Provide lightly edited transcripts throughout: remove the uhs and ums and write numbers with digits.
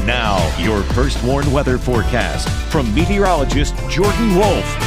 Now, your first warned weather forecast from meteorologist Jordan Wolfe.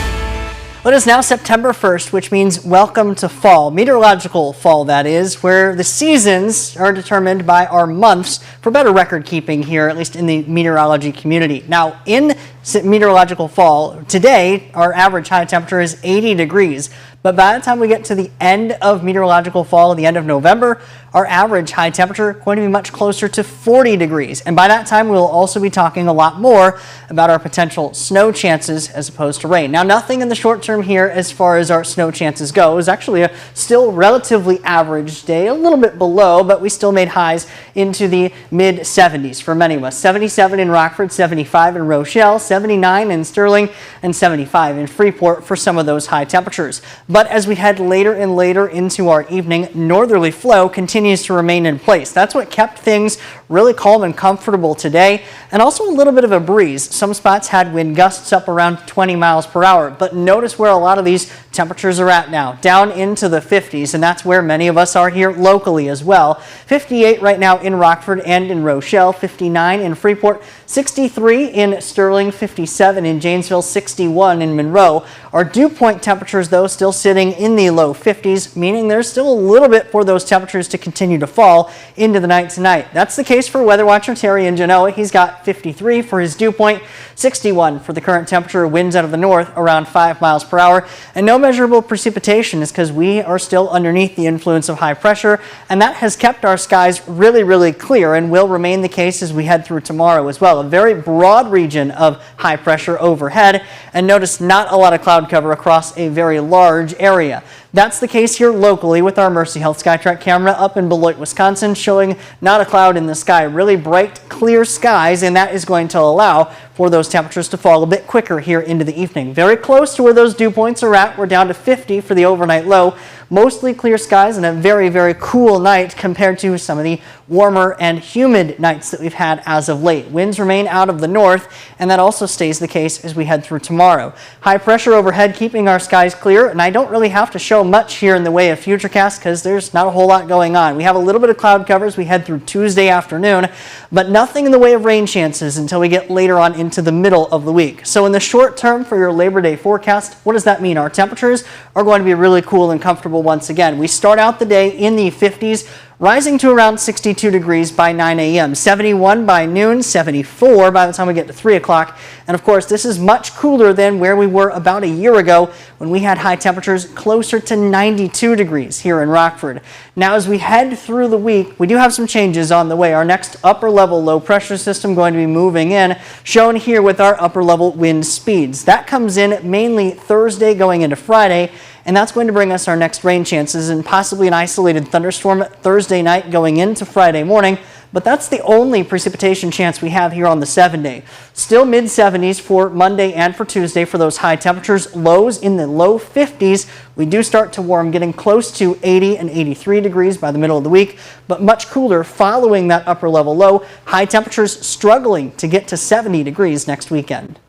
Well, it is now September 1st, which means welcome to fall. Meteorological fall, that is, where the seasons are determined by our months for better record keeping here, at least in the meteorology community. Now, in meteorological fall, today, our average high temperature is 80 degrees. But by the time we get to the end of meteorological fall, the end of November, our average high temperature is going to be much closer to 40 degrees. And by that time, we'll also be talking a lot more about our potential snow chances as opposed to rain. Now, nothing in the short term here as far as our snow chances go. It was actually a still relatively average day, a little bit below, but we still made highs into the mid 70s for many of us. 77 in Rockford, 75 in Rochelle, 79 in Sterling, and 75 in Freeport for some of those high temperatures. But as we head later and later into our evening, northerly flow continues to remain in place. That's what kept things really calm and comfortable today, and also a little bit of a breeze. Some spots had wind gusts up around 20 miles per hour, but notice where a lot of these temperatures are at now, down into the 50s, and that's where many of us are here locally as well. 58 right now in Rockford and in Rochelle, 59 in Freeport, 63 in Sterling, 57 in Janesville, 61 in Monroe. Our dew point temperatures, though, still sitting in the low 50s, meaning there's still a little bit for those temperatures to continue to fall into the night tonight. That's the case for weather watcher Terry in Genoa. He's got 53 for his dew point, 61 for the current temperature, winds out of the north around 5 miles per hour, and no measurable precipitation is because we are still underneath the influence of high pressure, and that has kept our skies really clear and will remain the case as we head through tomorrow as well. A very broad region of high pressure overhead, and notice not a lot of cloud cover across a very large area. That's the case here locally with our Mercy Health SkyTrack camera up in Beloit, Wisconsin, showing not a cloud in the sky, really bright, clear skies, and that is going to allow for those temperatures to fall a bit quicker here into the evening. Very close to where those dew points are at. We're down to 50 for the overnight low. Mostly clear skies and a very cool night compared to some of the warmer and humid nights that we've had as of late. Winds remain out of the north, and that also stays the case as we head through tomorrow. High pressure overhead keeping our skies clear, and I don't really have to show much here in the way of futurecast because there's not a whole lot going on. We have a little bit of cloud cover as we head through Tuesday afternoon, but nothing in the way of rain chances until we get later on into the middle of the week. So in the short term for your Labor Day forecast, what does that mean? Our temperatures are going to be really cool and comfortable once again. We start out the day in the 50s, rising to around 62 degrees by 9 a.m., 71 by noon, 74 by the time we get to 3 o'clock. And of course, this is much cooler than where we were about a year ago when we had high temperatures closer to 92 degrees here in Rockford. Now, as we head through the week, we do have some changes on the way. Our next upper level low pressure system going to be moving in, shown here with our upper level wind speeds. That comes in mainly Thursday going into Friday, and that's going to bring us our next rain chances and possibly an isolated thunderstorm Thursday night going into Friday morning. But that's the only precipitation chance we have here on the 7-day. Still mid 70s for Monday and for Tuesday for those high temperatures. Lows in the low 50s. We do start to warm, getting close to 80 and 83 degrees by the middle of the week, but much cooler following that upper level low. High temperatures struggling to get to 70 degrees next weekend.